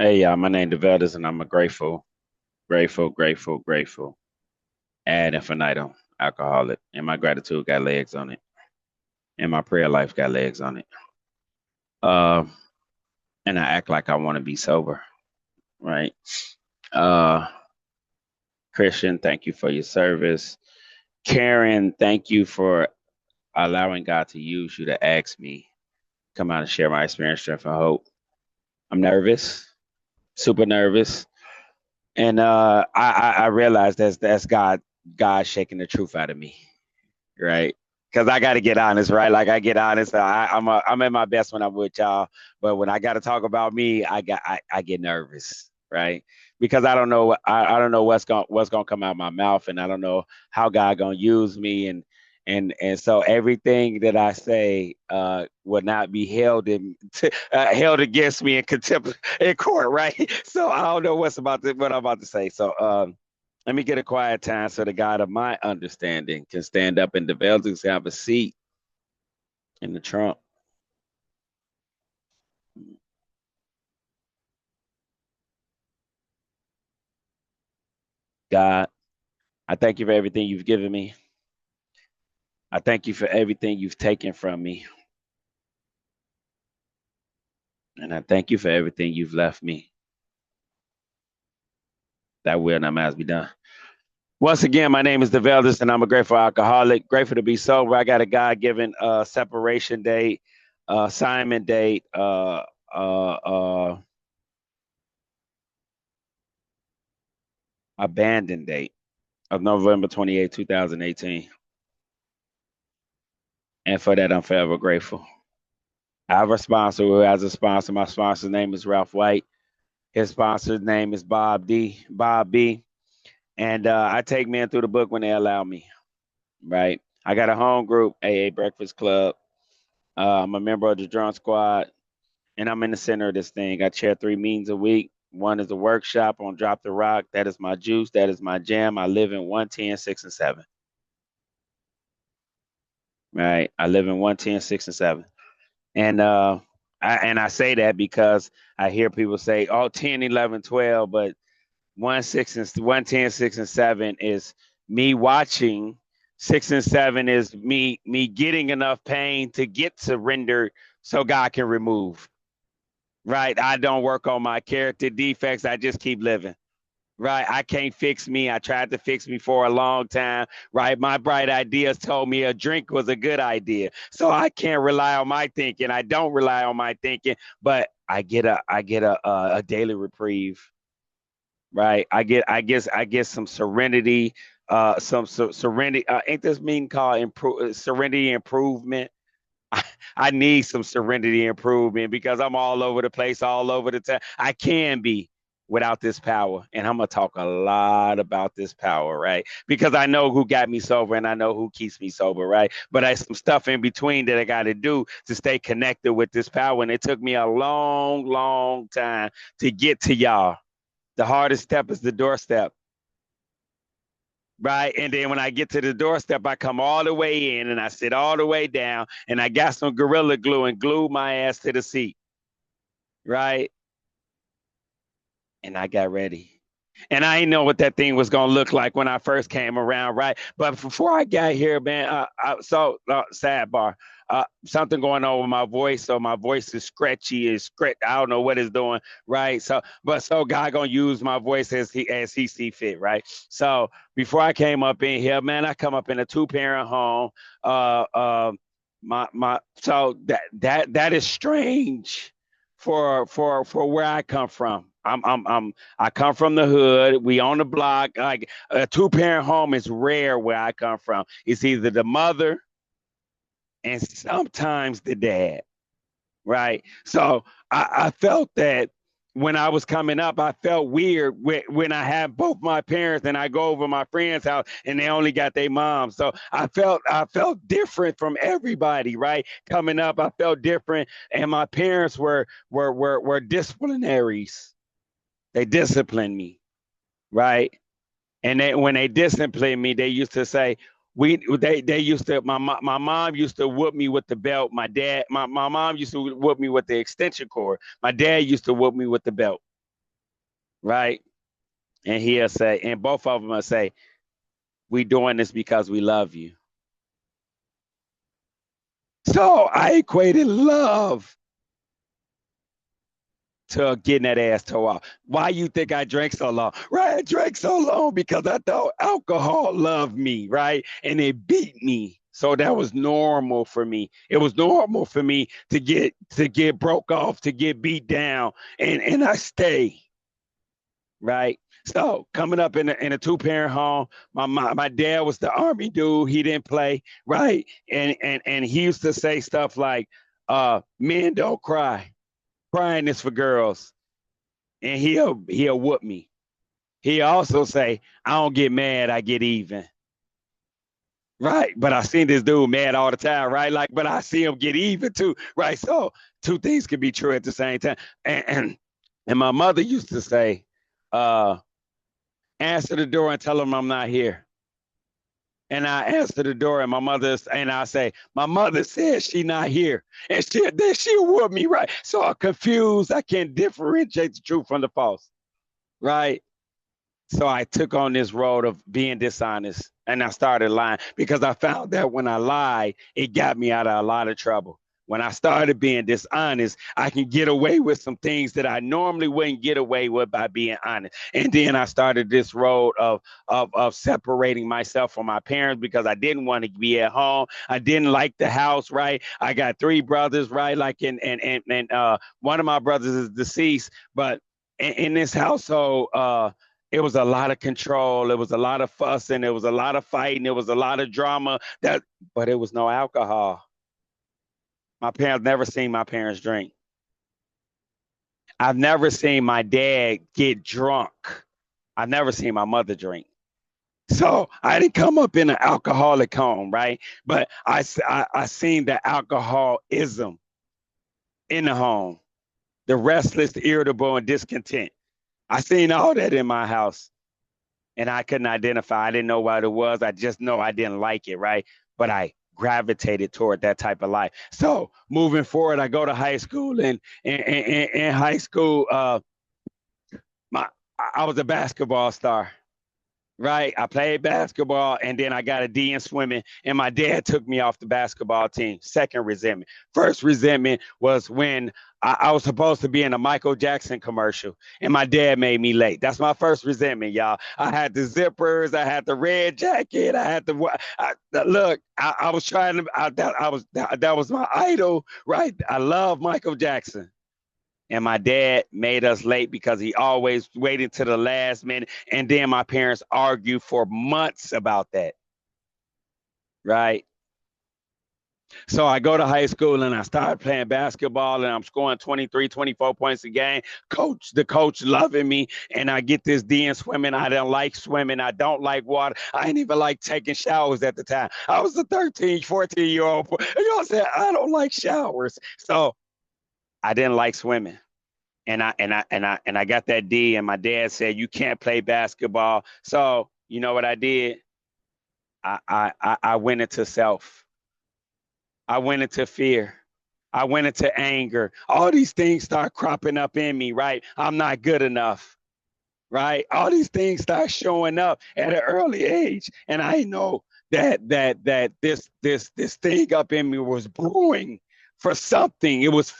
Hey, y'all, my name is Devaldis, and I'm a grateful ad infinitum alcoholic. And my gratitude got legs on it, and my prayer life got legs on it. Uh, and I act like I want to be sober, right? Uh, Christian, thank you for your service. Karen, thank you for allowing God to use you to ask me come out and share my experience, strength, and hope. I'm nervous, super nervous, and I realize that's God shaking the truth out of me, right? Because I got to get honest, right? Like I get honest. I'm at my best when I'm with y'all, but when I got to talk about me, I get nervous, right? Because I don't know what's gonna come out my mouth, and I don't know how God gonna use me, and so everything that I say will not be held against me in contempt in court, right? So I don't know what I'm about to say. So let me get a quiet time so the God of my understanding can stand up and Devaldis have a seat in the trunk. God, I thank you for everything you've given me. I thank you for everything you've taken from me. And I thank you for everything you've left me. That will not must be done. Once again, my name is Devaldis, and I'm a grateful alcoholic. Grateful to be sober. I got a God given separation date, assignment date, abandon date of November 28, 2018. And for that, I'm forever grateful. I have a sponsor who has a sponsor. My sponsor's name is Ralph White. His sponsor's name is Bob B. And I take men through the book when they allow me, right? I got a home group, AA Breakfast Club. I'm a member of the Drunk Squad, and I'm in the center of this thing. I chair 3 meetings a week. One is a workshop on Drop the Rock. That is my juice. That is my jam. I live in 110, 6, and 7. Right? I live in 110, 6, and 7. And I say that because I hear people say, oh, 10, 11, 12, but 1, 6, and 110, 6, and 7 is me watching. 6 and 7 is me getting enough pain to get surrendered so God can remove. Right. I don't work on my character defects. I just keep living. Right. I can't fix me. I tried to fix me for a long time. Right. My bright ideas told me a drink was a good idea. So I can't rely on my thinking. I don't rely on my thinking, but I get a daily reprieve. Right. I get some serenity, some serenity. Ain't this mean called serenity improvement? I need some serenity improvement because I'm all over the place, all over the time. I can be without this power. And I'm going to talk a lot about this power, right? Because I know who got me sober and I know who keeps me sober, right? But I some stuff in between that I got to do to stay connected with this power. And it took me a long, long time to get to y'all. The hardest step is the doorstep. Right. And then when I get to the doorstep, I come all the way in and I sit all the way down and I got some gorilla glue and glued my ass to the seat. Right. And I got ready. And I didn't know what that thing was gonna look like when I first came around, right? But before I got here, man, sidebar, something going on with my voice, so my voice is scratchy, is scratch. I don't know what it's doing, right? So God gonna use my voice as he see fit, right? So before I came up in here, man, I come up in a 2 parent home. Uh, uh, so that is strange for where I come from. I come from the hood. We on the block. Like a 2 parent home is rare where I come from. It's either the mother and sometimes the dad, right? So I felt that when I was coming up, I felt weird when I have both my parents and I go over my friend's house and they only got their mom. So I felt different from everybody, right? Coming up, I felt different, and my parents were disciplinaries. They disciplined me, right? And when they disciplined me, they used to say, they used to my mom used to whoop me with the belt. My mom used to whoop me with the extension cord. My dad used to whoop me with the belt. right? And he'll say, and both of them will say, we doing this because we love you. So I equated love to getting that ass tore off. Why you think I drank so long? Right, I drank so long because I thought alcohol loved me, right? And it beat me. So that was normal for me. It was normal for me to get broke off, to get beat down, and I stay, right? So coming up in a two-parent home, my dad was the army dude. He didn't play, right? And he used to say stuff like, men don't cry. Crying is for girls. And he'll whoop me. He also say, I don't get mad, I get even. Right. But I seen this dude mad all the time, right? Like, but I see him get even too. Right. So two things can be true at the same time. And my mother used to say, uh, answer the door and tell them I'm not here. And I answer the door, and I say, my mother says she not here, and she'll whoop me, right? So I'm confused. I can't differentiate the truth from the false, right? So I took on this road of being dishonest, and I started lying because I found that when I lied, it got me out of a lot of trouble. When I started being dishonest, I can get away with some things that I normally wouldn't get away with by being honest. And then I started this road of separating myself from my parents because I didn't want to be at home. I didn't like the house, right? I got three brothers, right? Like and one of my brothers is deceased, but in this household, it was a lot of control. It was a lot of fussing. It was a lot of fighting. It was a lot of drama. But it was no alcohol. My parents never seen my parents drink. I've never seen my dad get drunk. I've never seen my mother drink. So I didn't come up in an alcoholic home, right? But I seen the alcoholism in the home, the restless, irritable, and discontent. I seen all that in my house. And I couldn't identify. I didn't know what it was. I just know I didn't like it, right? But I gravitated toward that type of life. So moving forward, I go to high school, and in high school, my I was a basketball star. Right. I played basketball, and then I got a D in swimming, and my dad took me off the basketball team. Second resentment. First resentment was when I was supposed to be in a Michael Jackson commercial, and my dad made me late. That's my first resentment, y'all. I had the zippers, I had the red jacket, I had the look. I was trying to. That was my idol, right? I love Michael Jackson. And my dad made us late because he always waited to the last minute. And then my parents argued for months about that. Right. So I go to high school and I start playing basketball, and I'm scoring 23, 24 points a game. The coach loving me. And I get this D in swimming. I don't like swimming. I don't like water. I ain't even like taking showers at the time. I was a 13, 14-year-old. You know what I'm saying? I don't like showers. So I didn't like swimming. And I got that D, and my dad said you can't play basketball. So you know what I did? I went into self. I went into fear. I went into anger. All these things start cropping up in me, right? I'm not good enough, right? All these things start showing up at an early age, and I know that this thing up in me was brewing for something. It was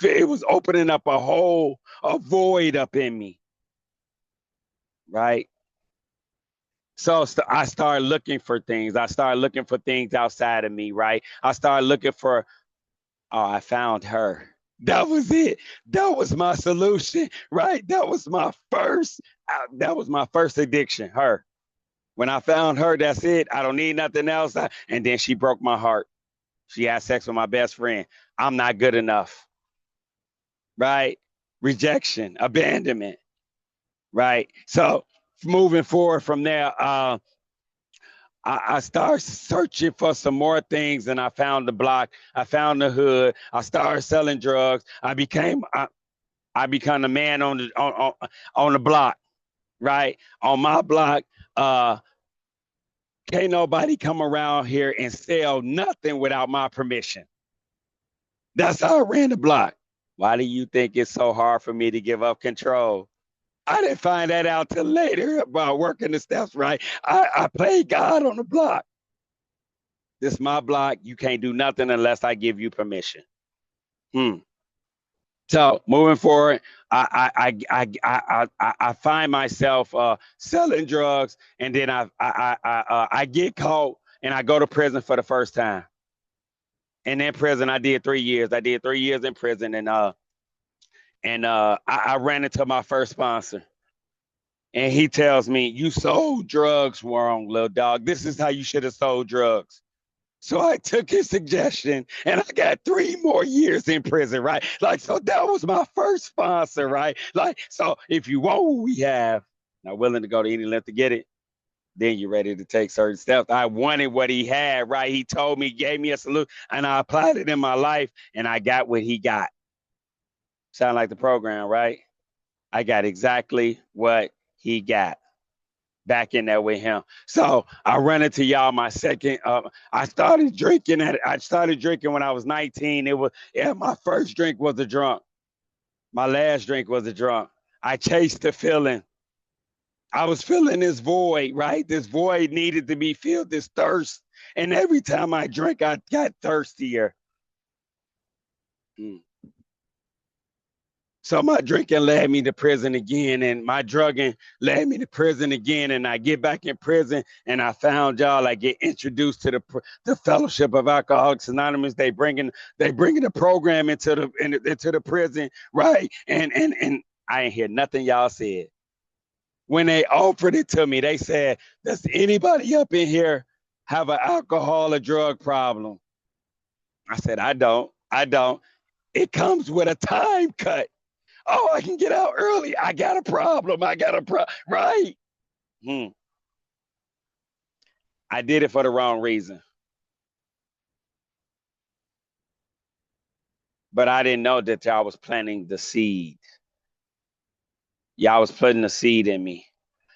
opening up a void up in me, right? So I started looking for things. I started looking for things outside of me, right? I started looking for. Oh, I found her. That was it. That was my solution, right? That was my first addiction. Her. When I found her, that's it. I don't need nothing else. And then she broke my heart. She had sex with my best friend. I'm not good enough, right? Rejection, abandonment, right? So moving forward from there, I started searching for some more things, and I found the block. I found the hood. I started selling drugs. I become a man on the block, right? On my block, uh, can't nobody come around here and sell nothing without my permission. That's how I ran the block. Why do you think it's so hard for me to give up control? I didn't find that out till later about working the steps, right? I played God on the block. This is my block. You can't do nothing unless I give you permission. Hmm. So moving forward, I find myself selling drugs, and then I get caught, and I go to prison for the first time. And in prison, I did 3 years. I did 3 years in prison, and I ran into my first sponsor. And he tells me, "You sold drugs wrong, little dog. This is how you should have sold drugs." So I took his suggestion and I got 3 more years in prison, right? Like, so that was my first sponsor, right? Like, so if you want what we have, not willing to go to any length to get it, then you're ready to take certain steps. I wanted what he had, right? He told me, gave me a solution, and I applied it in my life, and I got what he got. Sound like the program, right? I got exactly what he got. Back in there with him. So I run into y'all my second. I started drinking when I was 19. My first drink was a drunk. My last drink was a drunk. I chased the feeling. I was feeling this void, right? This void needed to be filled, this thirst. And every time I drank, I got thirstier. Mm. So my drinking led me to prison again, and my drugging led me to prison again. And I get back in prison, and I found y'all. I get introduced to the Fellowship of Alcoholics Anonymous. They bringing the program into the prison, right? And I ain't hear nothing y'all said. When they offered it to me, they said, "Does anybody up in here have an alcohol or drug problem?" I said, "I don't. I don't. It comes with a time cut." Oh, I can get out early. I got a problem. Right? Hmm. I did it for the wrong reason. But I didn't know that y'all was planting the seed. Y'all was putting the seed in me.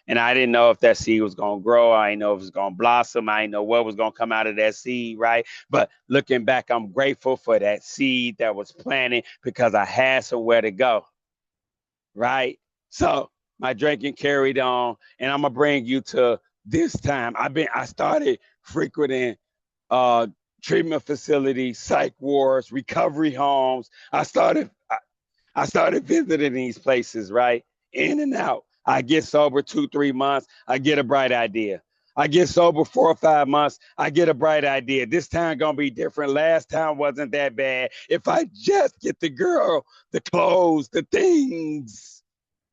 And I didn't know if that seed was going to grow. I didn't know if it was going to blossom. I didn't know what was going to come out of that seed, right? But looking back, I'm grateful for that seed that was planted because I had somewhere to go, right? So my drinking carried on, and I'm gonna bring you to this time. I started frequenting uh treatment facilities, psych wards, recovery homes. I started visiting these places, right? In and out. I get sober 2, 3 months, I get a bright idea. I get sober 4 or 5 months, I get a bright idea. This time gonna be different. Last time wasn't that bad. If I just get the girl, the clothes, the things,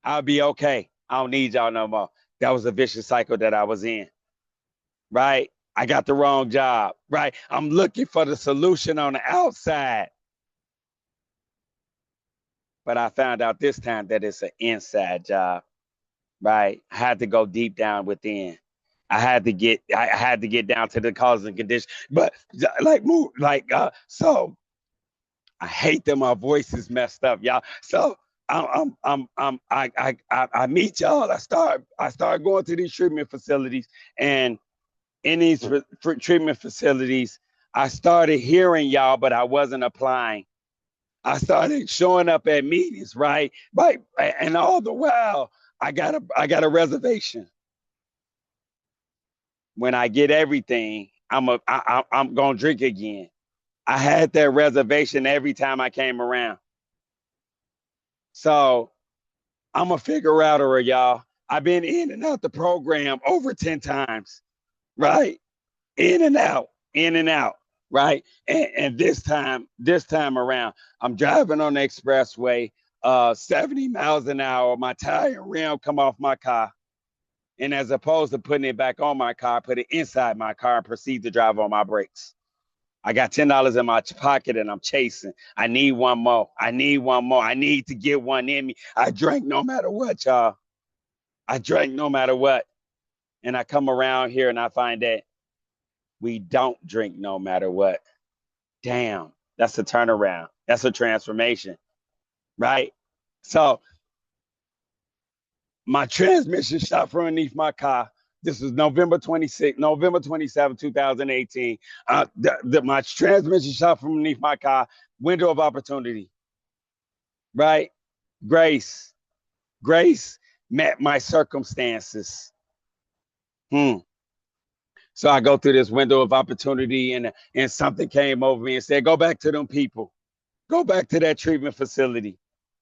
I'll be okay. I don't need y'all no more. That was a vicious cycle that I was in, right? I got the wrong job, right? I'm looking for the solution on the outside. But I found out this time that it's an inside job, right? I had to go deep down within. I had to get down to the cause and condition. But so I hate that my voice is messed up, y'all. So I meet y'all. I start going to these treatment facilities, and in these treatment facilities, I started hearing y'all, but I wasn't applying. I started showing up at meetings, right? Right. And all the while, I got a reservation. When I get everything, I'm gonna drink again. I had that reservation every time I came around. So I'm a figure outer, y'all. I've been in and out the program over 10 times, right? In and out, in and out, right? And this time around, I'm driving on the expressway, 70 miles an hour. My tire rim come off my car. And as opposed to putting it back on my car, I put it inside my car and proceed to drive on my brakes. I got $10 in my pocket and I'm chasing. I need one more. I need one more. I need to get one in me. I drank no matter what, y'all. I drank no matter what. And I come around here and I find that we don't drink no matter what. Damn, that's a turnaround. That's a transformation, right? So my transmission shot from underneath my car. This was November 27, 2018. My transmission shot from underneath my car. Window of opportunity, right? Grace, grace. met my circumstances. So I go through this window of opportunity, and something came over me and said, go back to them people. Go back to that treatment facility.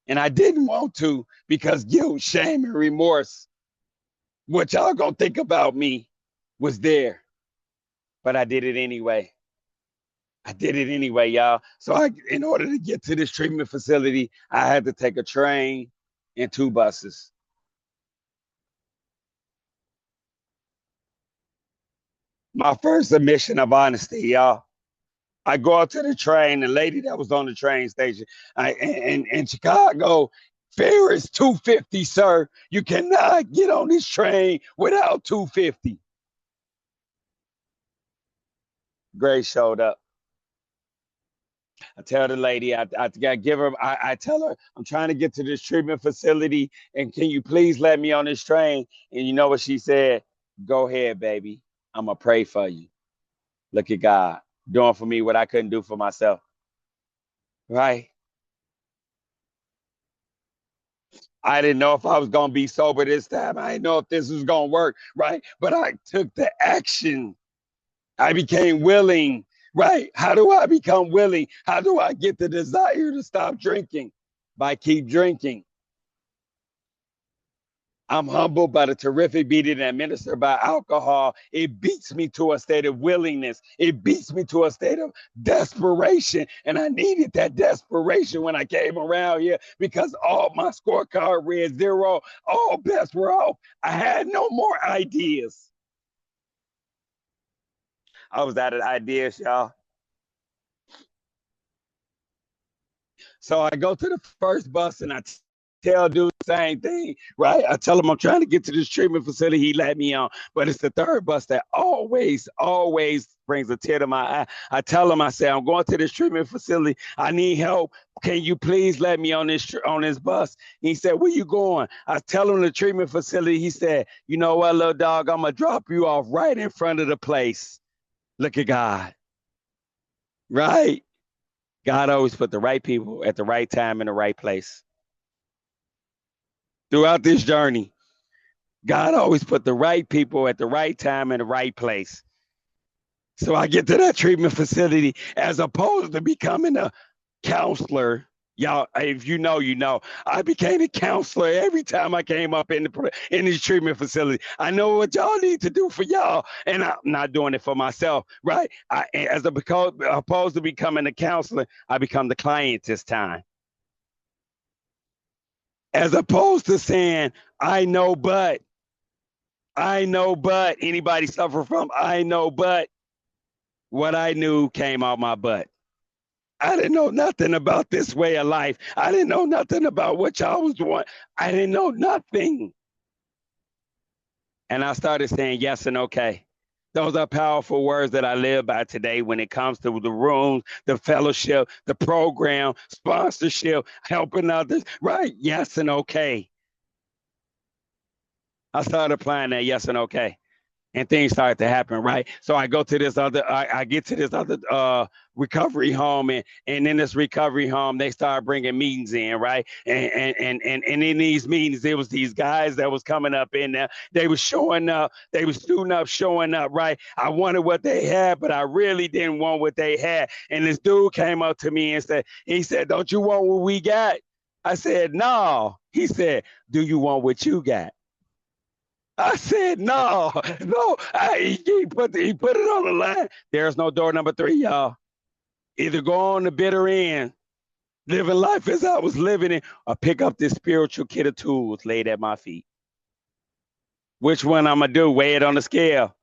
And I didn't want to because guilt, shame, and remorse, what y'all gonna think about me, was there. But I did it anyway. I did it anyway, y'all. So in order to get to this treatment facility, I had to take a train and 2 buses. My first admission of honesty, y'all. I go up to the train, the lady that was on the train station, in Chicago, fare is $2.50, sir. You cannot get on this train without $2.50. Grace showed up. I tell the lady, I give her, I tell her, I'm trying to get to this treatment facility, and can you please let me on this train? And you know what she said? Go ahead, baby. I'm going to pray for you. Look at God doing for me what I couldn't do for myself. Right? I didn't know if I was going to be sober this time. I didn't know if this was going to work. Right? But I took the action. I became willing. Right? How do I become willing? How do I get the desire to stop drinking? By keep drinking. I'm humbled by the terrific beating administered by alcohol. It beats me to a state of willingness. It beats me to a state of desperation. And I needed that desperation when I came around here because all my scorecard read 0. All bets were off. I had no more ideas. I was out of ideas, y'all. So I go to the first bus and I tell dude the same thing, right? I tell him I'm trying to get to this treatment facility. He let me on, but it's the third bus that always brings a tear to my eye. I tell him, I say, I'm going to this treatment facility. I need help. Can you please let me on this bus? He said, where you going? I tell him the treatment facility. He said, you know what, little dog, I'm going to drop you off right in front of the place. Look at God. Right? God always put the right people at the right time in the right place. Throughout this journey, God always put the right people at the right time in the right place. So I get to that treatment facility as opposed to becoming a counselor. Y'all, if you know, you know. I became a counselor every time I came up in this treatment facility. I know what y'all need to do for y'all, and I'm not doing it for myself, right? As opposed to becoming a counselor, I become the client this time. As opposed to saying, I know, but anybody suffer from, I know, but what I knew came out my butt. I didn't know nothing about this way of life. I didn't know nothing about what y'all was doing. I didn't know nothing. And I started saying yes and okay. Those are powerful words that I live by today when it comes to the rooms, the fellowship, the program, sponsorship, helping others, right? Yes and okay. I started applying that yes and okay. And things started to happen, right? So I go to this other, I get to this other recovery home, and in this recovery home, they started bringing meetings in, right? And in these meetings, there was these guys that was coming up in there. They was showing up, they was showing up, right? I wanted what they had, but I really didn't want what they had. And this dude came up to me and he said, don't you want what we got? I said, no. He said, do you want what you got? I said, no. He put it on the line. There's no door number 3, y'all. Either go on the bitter end, living life as I was living it, or pick up this spiritual kit of tools laid at my feet. Which one I'm going to do? Weigh it on the scale.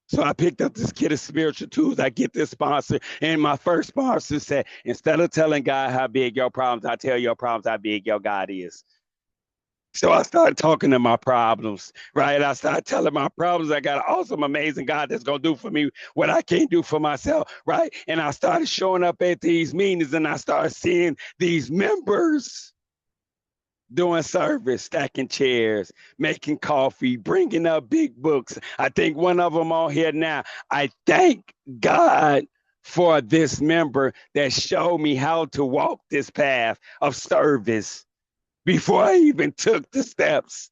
So I picked up this kit of spiritual tools. I get this sponsor, and my first sponsor said, instead of telling God how big your problems, I tell your problems how big your God is. So I started talking to my problems, right? I started telling my problems. I got an awesome, amazing God that's going to do for me what I can't do for myself, right? And I started showing up at these meetings, and I started seeing these members doing service, stacking chairs, making coffee, bringing up big books. I think one of them on here now. I thank God for this member that showed me how to walk this path of service before I even took the steps.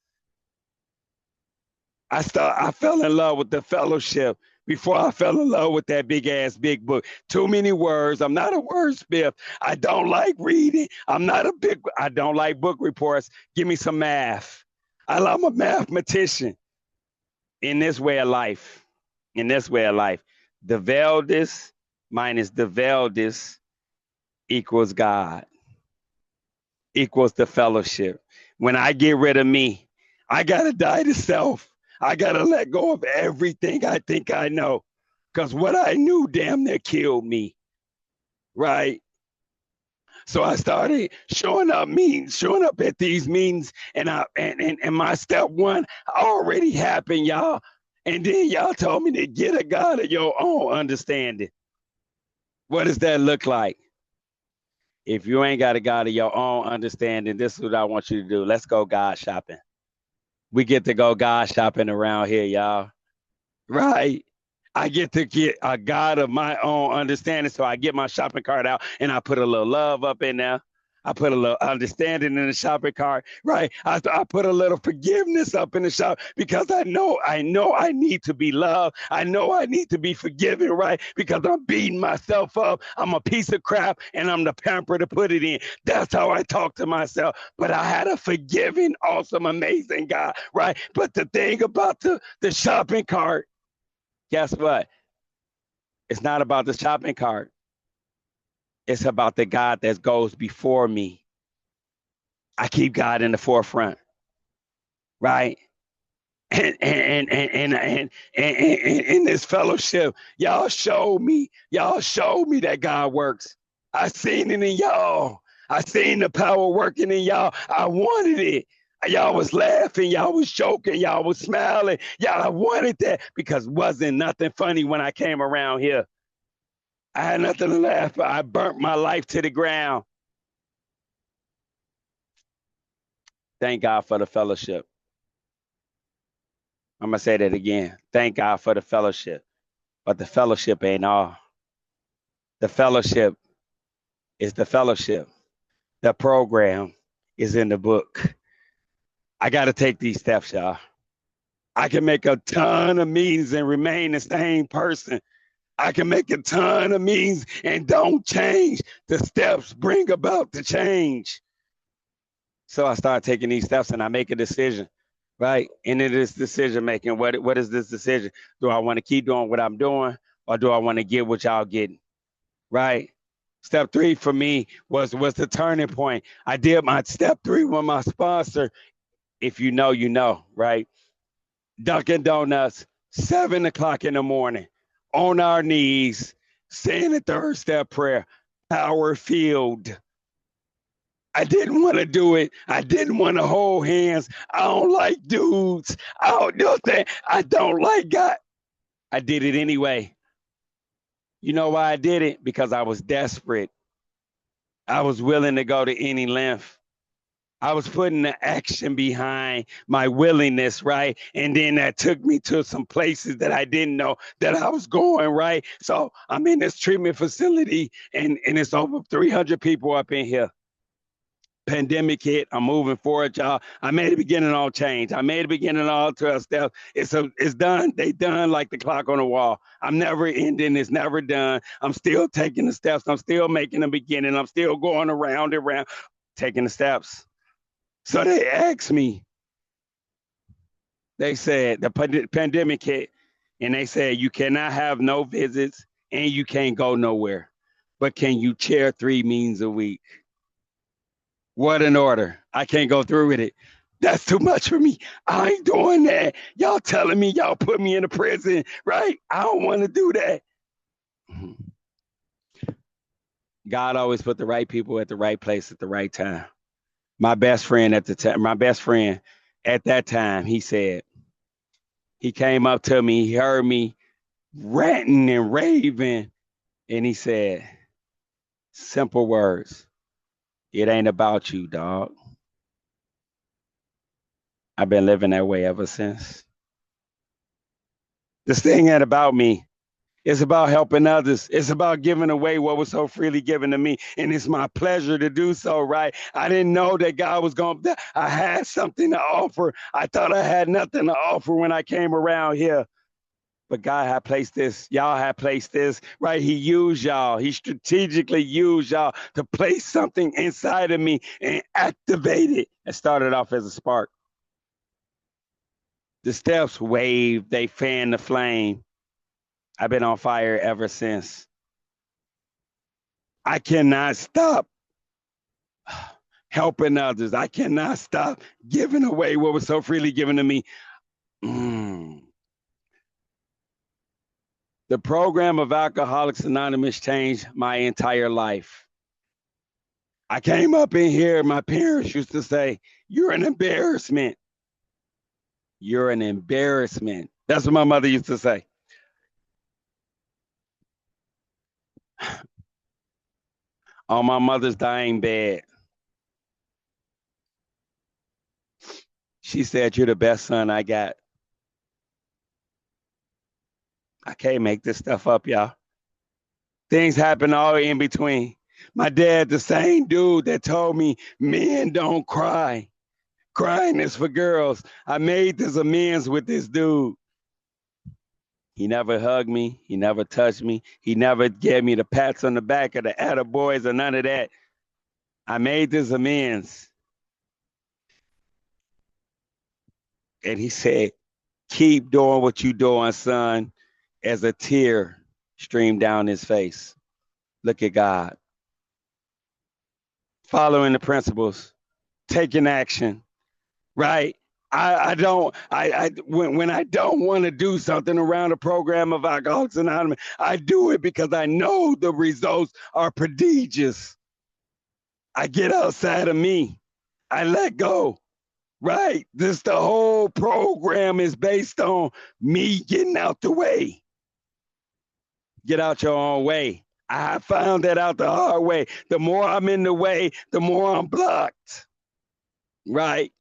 I fell in love with the fellowship before I fell in love with that big ass big book. Too many words. I'm not a wordsmith. I don't like reading. I don't like book reports. Give me some math. I'm a mathematician in this way of life. In this way of life. Devaldis minus Devaldis equals God, equals the fellowship. When I get rid of me, I got to die to self. I got to let go of everything I think I know. Because what I knew damn near killed me. Right? So I started showing up at these meetings, and my step one already happened, y'all. And then y'all told me to get a God of your own understanding. What does that look like? If you ain't got a God of your own understanding, this is what I want you to do. Let's go God shopping. We get to go God shopping around here, y'all. Right? I get to get a God of my own understanding. So I get my shopping cart out and I put a little love up in there. I put a little understanding in the shopping cart, right? I put a little forgiveness up in the shop because I know I need to be loved. I know I need to be forgiven, right? Because I'm beating myself up. I'm a piece of crap and I'm the pamper to put it in. That's how I talk to myself. But I had a forgiving, awesome, amazing God, right? But the thing about the shopping cart, guess what? It's not about the shopping cart. It's about the God that goes before me. I keep God in the forefront, right? And in this fellowship, y'all showed me that God works. I seen it in y'all. I seen the power working in y'all. I wanted it. Y'all was laughing, y'all was joking, y'all was smiling. Y'all wanted that because wasn't nothing funny when I came around here. I had nothing to laugh at. I burnt my life to the ground. Thank God for the fellowship. I'm going to say that again. Thank God for the fellowship. But the fellowship ain't all. The fellowship is the fellowship. The program is in the book. I got to take these steps, y'all. I can make a ton of meetings and remain the same person. I can make a ton of meetings and don't change. The steps bring about the change. So I start taking these steps and I make a decision, right? And it is decision making. What is this decision? Do I want to keep doing what I'm doing or do I want to get what y'all getting, right? Step 3 for me was the turning point. I did my step 3 with my sponsor. If you know, you know, right? Dunkin' Donuts, 7:00 in the morning, on our knees, saying the third step prayer, power filled. I didn't want to do it. I didn't want to hold hands. I don't like dudes. I don't do that. I don't like God. I did it anyway. You know why I did it? Because I was desperate. I was willing to go to any length. I was putting the action behind my willingness, right? And then that took me to some places that I didn't know that I was going, right? So I'm in this treatment facility and it's over 300 people up in here. Pandemic hit. I'm moving forward, y'all. I made the beginning all change. I made the beginning all 12 steps. It's done. They done like the clock on the wall. I'm never ending. It's never done. I'm still taking the steps. I'm still making the beginning. I'm still going around and around, taking the steps. So they asked me, they said the pandemic hit, and they said you cannot have no visits and you can't go nowhere. But can you chair 3 meetings a week? What an order. I can't go through with it. That's too much for me. I ain't doing that. Y'all telling me y'all put me in a prison, right? I don't want to do that. God always put the right people at the right place at the right time. My best friend at that time, he said, he came up to me, he heard me ranting and raving, and he said, simple words, it ain't about you, dog. I've been living that way ever since. This thing ain't about me. It's about helping others. It's about giving away what was so freely given to me. And it's my pleasure to do so, right? I didn't know that God was going to, I had something to offer. I thought I had nothing to offer when I came around here. But God had placed this, y'all had placed this, right? He used y'all. He strategically used y'all to place something inside of me and activate it. It started off as a spark. The steps waved, they fanned the flame. I've been on fire ever since. I cannot stop helping others. I cannot stop giving away what was so freely given to me. The program of Alcoholics Anonymous changed my entire life. I came up in here, my parents used to say, "You're an embarrassment. You're an embarrassment." That's what my mother used to say. On my mother's dying bed, she said, "You're the best son I got." I can't make this stuff up, y'all. Things happen all in between. My dad, the same dude that told me men don't cry. Crying is for girls. I made this amends with this dude. He never hugged me. He never touched me. He never gave me the pats on the back or the attaboys or none of that. I made this amends. And he said, "Keep doing what you're doing, son," as a tear streamed down his face. Look at God. Following the principles, taking action, right? When I don't want to do something around a program of Alcoholics Anonymous, I do it because I know the results are prodigious. I get outside of me. I let go, right? The whole program is based on me getting out the way. Get out your own way. I found that out the hard way. The more I'm in the way, the more I'm blocked, right?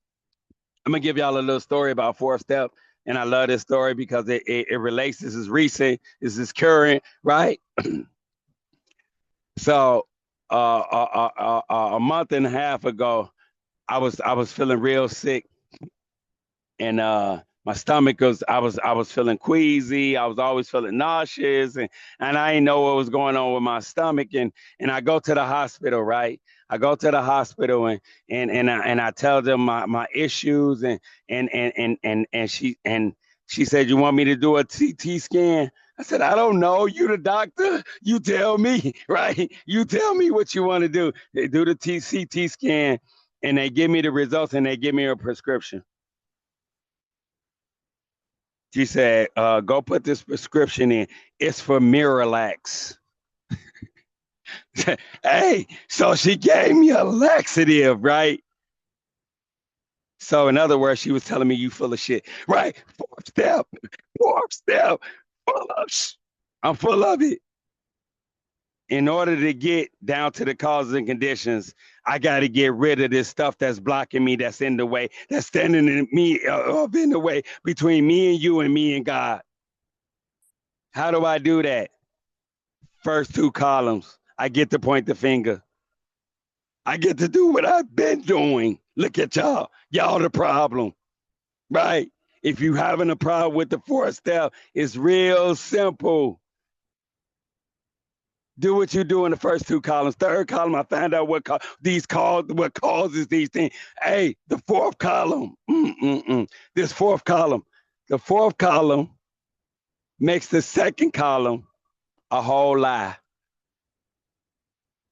I'm gonna give y'all a little story about fourth step, and I love this story because it relates. This is recent. This is current, right? So, a month and a half ago, I was feeling real sick, and my stomach I was feeling queasy. I was always feeling nauseous, and I didn't know what was going on with my stomach. And I go to the hospital, right? I go to the hospital and I tell them my issues and she said, "You want me to do a CT scan?" I said, "I don't know. You the doctor. You tell me, right? You tell me what you want to do." They do the CT scan and they give me the results and they give me a prescription. She said, "Go put this prescription in. It's for Miralax." Hey, so she gave me a laxative, right? So in other words, she was telling me, "You full of shit," right? Fourth step, full of I'm full of it. In order to get down to the causes and conditions, I got to get rid of this stuff that's blocking me, that's in the way, that's standing in in the way between me and you and me and God. How do I do that? First two columns, I get to point the finger. I get to do what I've been doing. Look at y'all. Y'all the problem, right? If you having a problem with the fourth step, it's real simple. Do what you do in the first two columns. Third column, I find out what causes these things. Hey, the fourth column. This fourth column. The fourth column makes the second column a whole lie.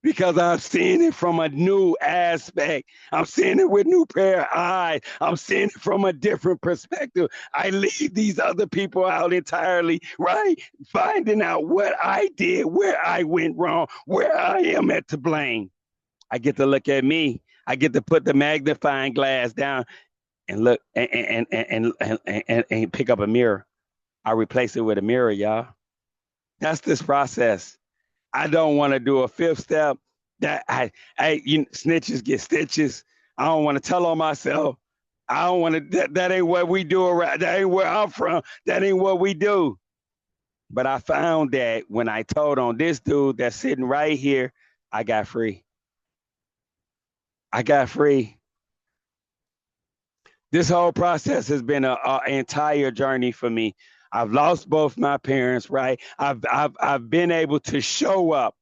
Because I'm seeing it from a new aspect. I'm seeing it with new pair of eyes. I'm seeing it from a different perspective. I leave these other people out entirely, right? Finding out what I did, where I went wrong, where I am at to blame. I get to look at me. I get to put the magnifying glass down and look and pick up a mirror. I replace it with a mirror, y'all. That's this process. I don't want to do a fifth step. Snitches get stitches. I don't want to tell on myself. I don't want to. That ain't what we do around. That ain't where I'm from. That ain't what we do. But I found that when I told on this dude that's sitting right here, I got free. I got free. This whole process has been an entire journey for me. I've lost both my parents, right? I've been able to show up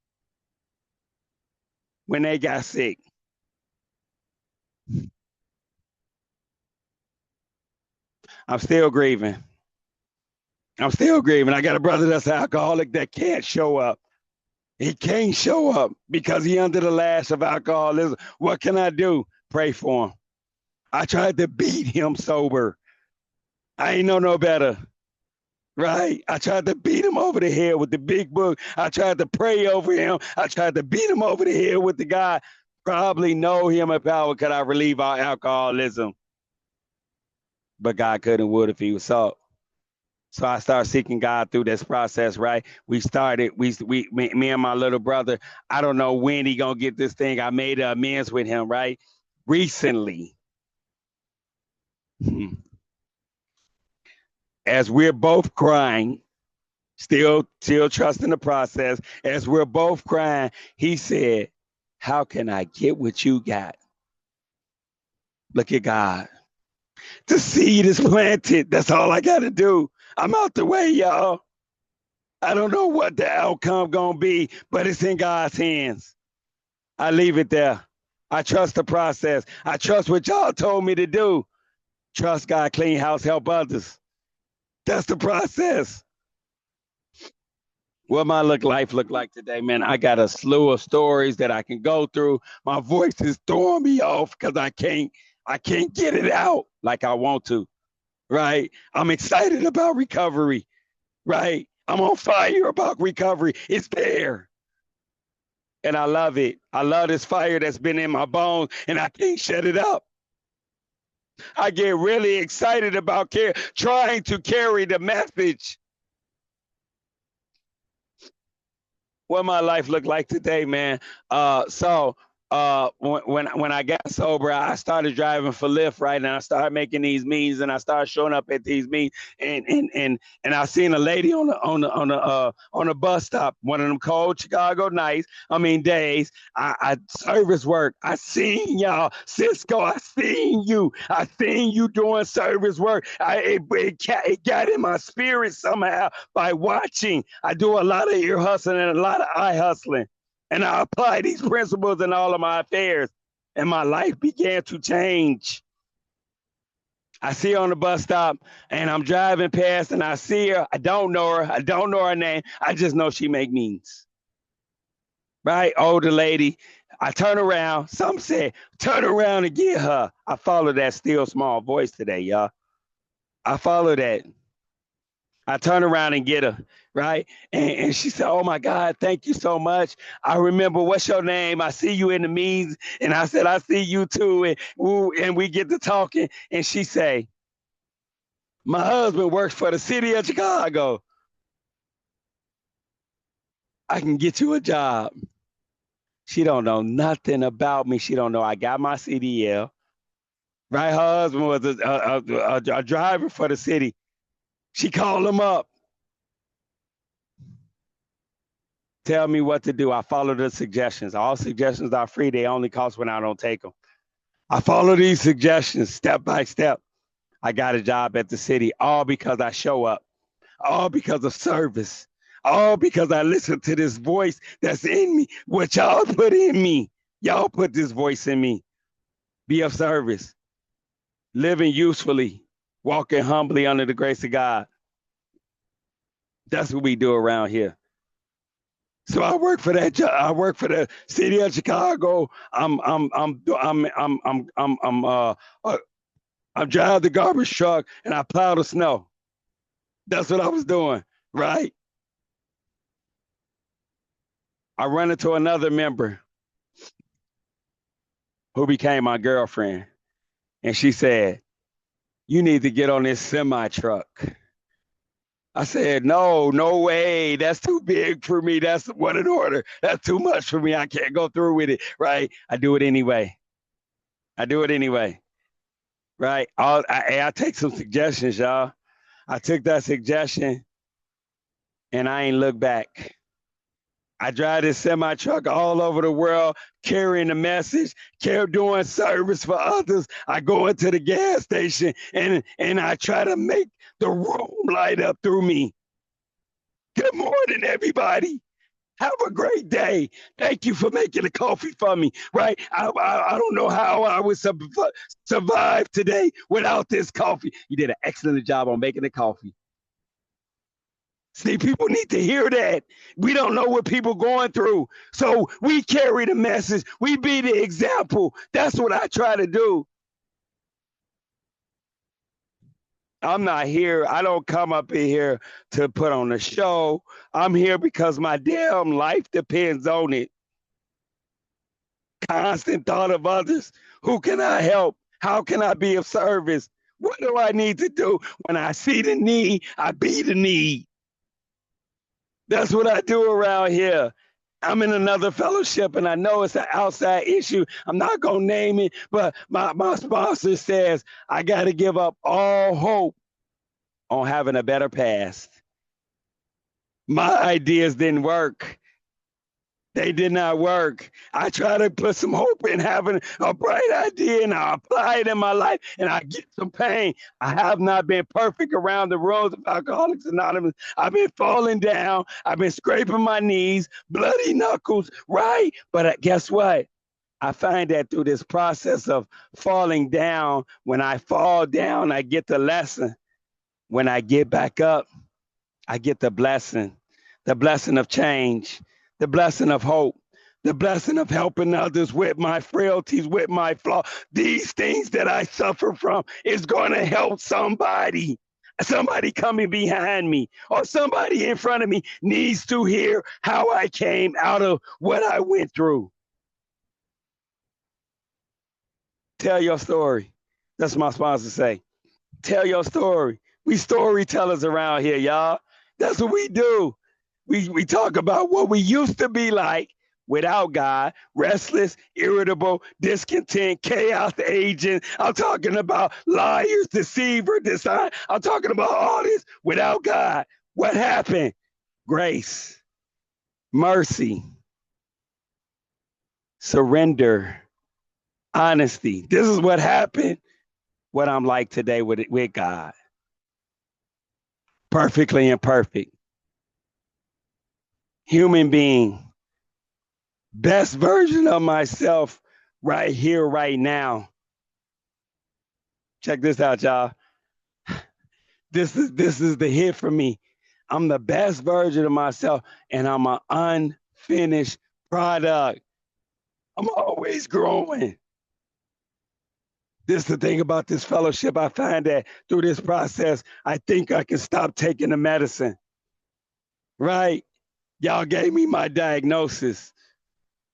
when they got sick. I'm still grieving. I'm still grieving. I got a brother that's an alcoholic that can't show up. He can't show up because he under the lash of alcoholism. What can I do? Pray for him. I tried to beat him sober. I ain't know no better. Right? I tried to beat him over the head with the big book. I tried to pray over him. I tried to beat him over the head with the guy. Probably know him about could I relieve our alcoholism. But God couldn't would if he was so. So I started seeking God through this process, right? Me and my little brother, I don't know when he gonna get this thing. I made amends with him, right? Recently. As we're both crying, still trusting the process, as we're both crying, he said, how can I get what you got? Look at God. The seed is planted. That's all I gotta do. I'm out the way, y'all. I don't know what the outcome gonna be, but it's in God's hands. I leave it there. I trust the process. I trust what y'all told me to do. Trust God, clean house, help others. That's the process. What my life look like today, man? I got a slew of stories that I can go through. My voice is throwing me off because I can't get it out like I want to. Right? I'm excited about recovery. Right? I'm on fire about recovery. It's there. And I love it. I love this fire that's been in my bones, and I can't shut it up. I get really excited about trying to carry the message. What my life looked like today, man. When I got sober, I started driving for Lyft, right? And I started making these meetings, and I started showing up at these meetings, and I seen a lady on a bus stop, one of them cold Chicago nights. I mean days. I service work. I seen y'all, Cisco. I seen you. I seen you doing service work. It got in my spirit somehow by watching. I do a lot of ear hustling and a lot of eye hustling. And I apply these principles in all of my affairs. And my life began to change. I see her on the bus stop and I'm driving past and I see her. I don't know her. I don't know her name. I just know she make means. Right? Older lady. I turn around. Some say, turn around and get her. I follow that still small voice today, y'all. I follow that. I turn around and get her, right? And she said, oh my God, thank you so much. I remember, what's your name? I see you in the meetings. And I said, I see you too. And we get to talking. And she say, my husband works for the city of Chicago. I can get you a job. She don't know nothing about me. She don't know I got my CDL. Right? Her husband was a driver for the city. She called him up. Tell me what to do. I follow the suggestions. All suggestions are free. They only cost when I don't take them. I follow these suggestions step by step. I got a job at the city, all because I show up, all because of service, all because I listen to this voice that's in me. What y'all put in me, y'all put this voice in me. Be of service, living usefully, walking humbly under the grace of God. That's what we do around here. So I work for that job. I work for the city of Chicago. I'm drive the garbage truck and I plow the snow. That's what I was doing, right? I run into another member who became my girlfriend, and she said, "You need to get on this semi truck." I said, no way. That's too big for me. That's what an order. That's too much for me. I can't go through with it. Right? I do it anyway. I do it anyway. Right? I take some suggestions, y'all. I took that suggestion and I ain't looked back. I drive this semi truck all over the world, carrying the message, doing service for others. I go into the gas station and I try to make the room light up through me. Good morning, everybody. Have a great day. Thank you for making the coffee for me. Right? I don't know how I would survive today without this coffee. You did an excellent job on making the coffee. See, people need to hear that. We don't know what people going through. So we carry the message. We be the example. That's what I try to do. I'm not here. I don't come up in here to put on a show. I'm here because my damn life depends on it. Constant thought of others. Who can I help? How can I be of service? What do I need to do? When I see the need, I be the need. That's what I do around here. I'm in another fellowship and I know it's an outside issue. I'm not going to name it, but my sponsor says I got to give up all hope on having a better past. My ideas didn't work. They did not work. I try to put some hope in having a bright idea and I apply it in my life and I get some pain. I have not been perfect around the roads of Alcoholics Anonymous. I've been falling down. I've been scraping my knees, bloody knuckles, right? But guess what? I find that through this process of falling down, when I fall down, I get the lesson. When I get back up, I get the blessing of change, the blessing of hope, the blessing of helping others with my frailties, with my flaws. These things that I suffer from is going to help somebody. Somebody coming behind me or somebody in front of me needs to hear how I came out of what I went through. Tell your story. That's what my sponsor say. Tell your story. We storytellers around here, y'all. That's what we do. We talk about what we used to be like without God, restless, irritable, discontent, chaos agent. I'm talking about liars, deceiver, design. I'm talking about all this without God. What happened? Grace, mercy, surrender, honesty. This is what happened, what I'm like today with God. Perfectly imperfect. Human being, best version of myself right here, right now. Check this out, y'all. This is the hit for me. I'm the best version of myself, and I'm an unfinished product. I'm always growing. This is the thing about this fellowship. I find that through this process, I think I can stop taking the medicine. Right? Y'all gave me my diagnosis.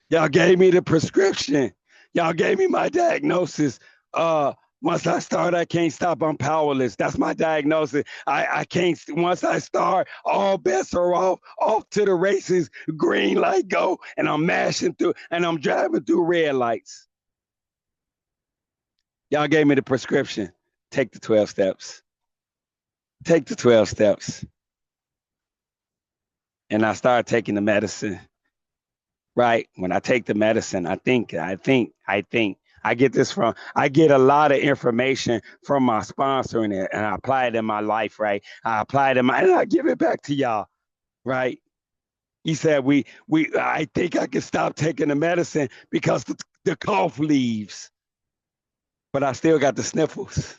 Y'all gave me the prescription. Y'all gave me my diagnosis. Once I start, I can't stop. I'm powerless. That's my diagnosis. I can't. Once I start, all bets are off to the races. Green light go, and I'm mashing through, and I'm driving through red lights. Y'all gave me the prescription. Take the 12 steps. Take the 12 steps. And I started taking the medicine. Right? When I take the medicine, I get this from, I get a lot of information from my sponsor and I apply it in my life, right? I apply it and I give it back to y'all, right? He said, I think I can stop taking the medicine because the cough leaves, but I still got the sniffles.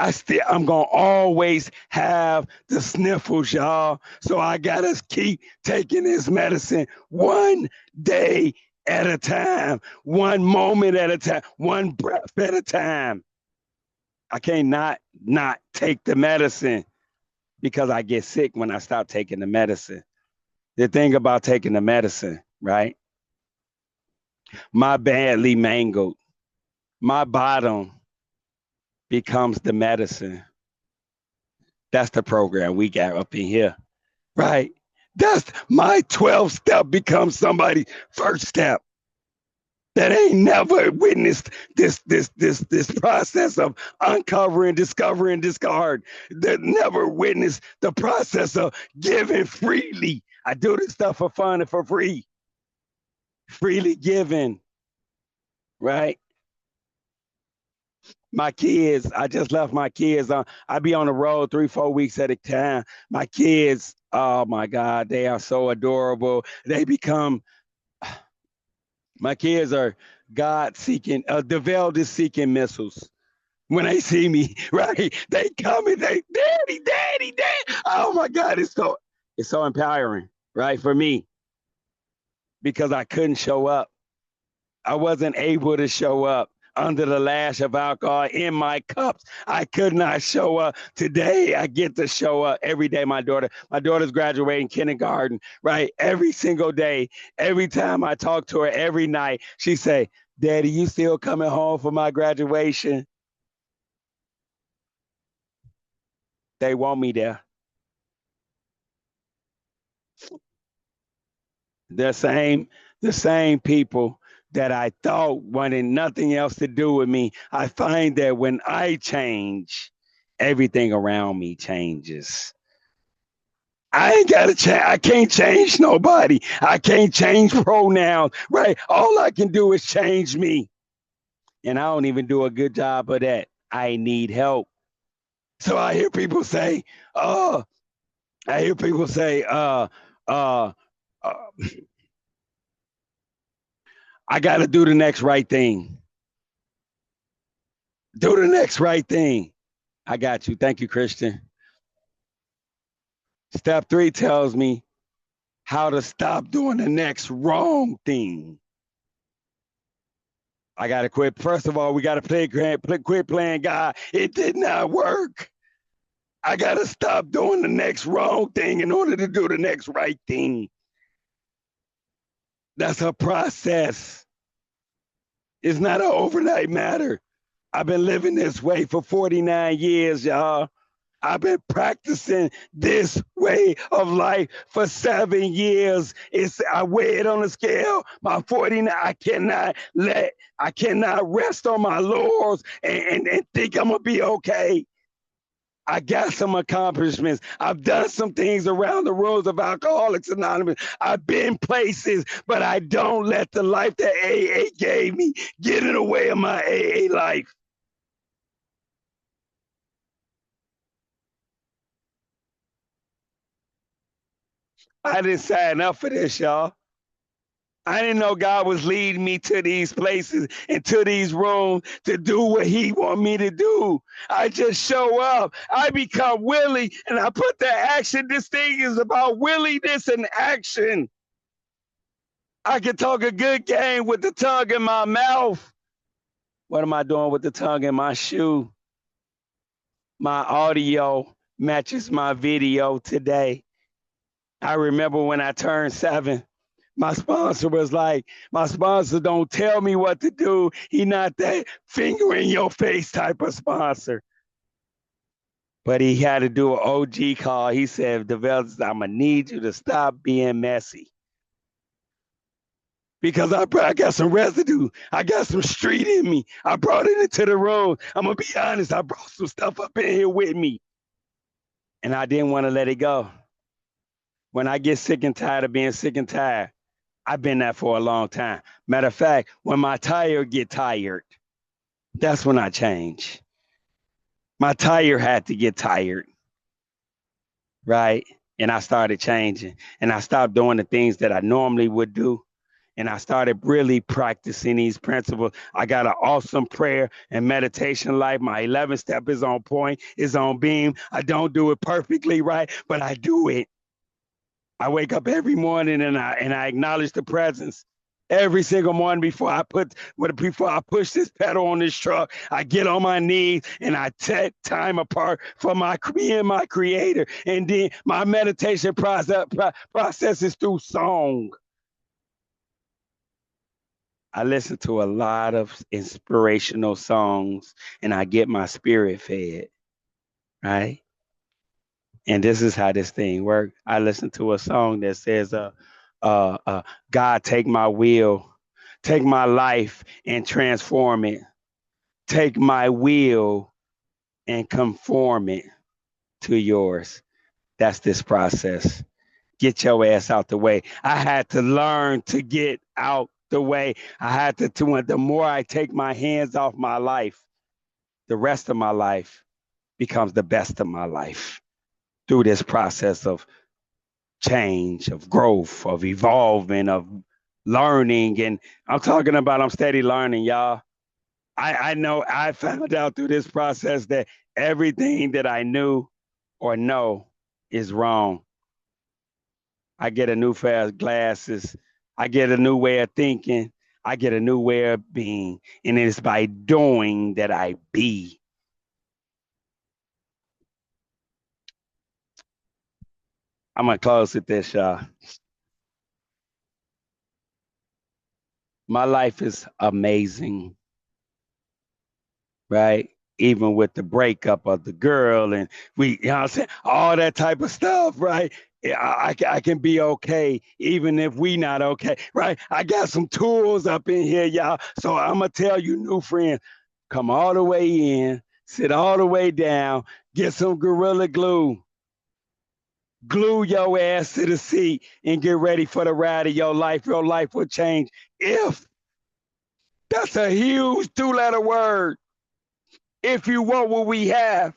I'm going to always have the sniffles, y'all. So I got to keep taking this medicine one day at a time, one moment at a time, one breath at a time. I can't not take the medicine because I get sick when I stop taking the medicine. The thing about taking the medicine, right? My badly mangled, my bottom becomes the medicine. That's the program we got up in here, right? That's my 12 step becomes somebody's first step. that ain't never witnessed this process of uncovering, discovering, discard, that never witnessed the process of giving freely. I do this stuff for fun and for free. Freely given, right? My kids, I just left my kids on. I be on the road 3-4 weeks at a time. My kids, oh my God, they are so adorable. They become, my kids are God seeking, Devaldis seeking missiles. When they see me, right, they come and they, daddy, daddy, daddy. Oh my God, it's so empowering, right, for me, because I couldn't show up. I wasn't able to show up under the lash of alcohol in my cups. I could not show up. Today, I get to show up every day. My daughter's graduating kindergarten, right? Every single day, every time I talk to her, every night, she say, Daddy, you still coming home for my graduation? They want me there. The same people that I thought wanted nothing else to do with me. I find that when I change, everything around me changes. I ain't got to change. I can't change nobody. I can't change pronouns, right? All I can do is change me. And I don't even do a good job of that. I need help. So I hear people say, oh, I hear people say, uh, I got to do the next right thing. Do the next right thing. I got you. Thank you, Christian. Step 3 tells me how to stop doing the next wrong thing. I got to quit. First of all, we got to quit playing God. It did not work. I got to stop doing the next wrong thing in order to do the next right thing. That's a process. It's not an overnight matter. I've been living this way for 49 years, y'all. I've been practicing this way of life for 7 years. I weigh it on a scale. My 49, I cannot rest on my laurels and think I'm gonna be okay. I got some accomplishments. I've done some things around the rules of Alcoholics Anonymous. I've been places, but I don't let the life that AA gave me get in the way of my AA life. I didn't sign up for this, y'all. I didn't know God was leading me to these places and to these rooms to do what he want me to do. I just show up. I become Willie, and I put the action. This thing is about willingness and action. I can talk a good game with the tongue in my mouth. What am I doing with the tongue in my shoe? My audio matches my video today. I remember when I turned 7, my sponsor was like, my sponsor don't tell me what to do. He not that finger in your face type of sponsor. But he had to do an OG call. He said, Devaldis, I'm going to need you to stop being messy. Because I got some residue. I got some street in me. I brought it into the room. I'm going to be honest. I brought some stuff up in here with me. And I didn't want to let it go. When I get sick and tired of being sick and tired, I've been that for a long time. Matter of fact, when my tire get tired, that's when I change. My tire had to get tired, right? And I started changing. And I stopped doing the things that I normally would do. And I started really practicing these principles. I got an awesome prayer and meditation life. My 11th step is on point, is on beam. I don't do it perfectly right, but I do it. I wake up every morning and I acknowledge the presence. Every single morning before I push this pedal on this truck, I get on my knees and I take time apart for me and my creator. And then my meditation process is through song. I listen to a lot of inspirational songs and I get my spirit fed, right? And this is how this thing works. I listen to a song that says, God, take my wheel. Take my life and transform it. Take my will and conform it to yours. That's this process. Get your ass out the way. I had to learn to get out the way. I had to the more I take my hands off my life, the rest of my life becomes the best of my life through this process of change, of growth, of evolving, of learning. And I'm talking about I'm steady learning, y'all. I know I found out through this process that everything that I knew or know is wrong. I get a new pair of glasses. I get a new way of thinking. I get a new way of being. And it's by doing that I be. I'm going to close with this, y'all. My life is amazing, right? Even with the breakup of the girl and we, you know what I'm saying? All that type of stuff, right? I can be okay even if we not okay, right? I got some tools up in here, y'all. So I'm going to tell you, new friends, come all the way in, sit all the way down, get some Gorilla Glue, glue your ass to the seat and get ready for the ride of your life. Your life will change if that's a huge two-letter word. If you want what we have,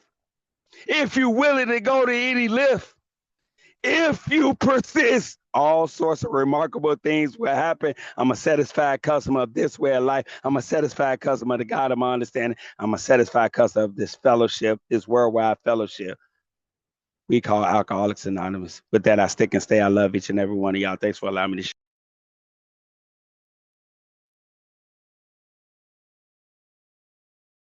if you're willing to go to any lift, if you persist, all sorts of remarkable things will happen. I'm a satisfied customer of this way of life. I'm a satisfied customer of the God of my understanding. I'm a satisfied customer of this fellowship, this worldwide fellowship we call Alcoholics Anonymous. With that, I stick and stay. I love each and every one of y'all. Thanks for allowing me to share.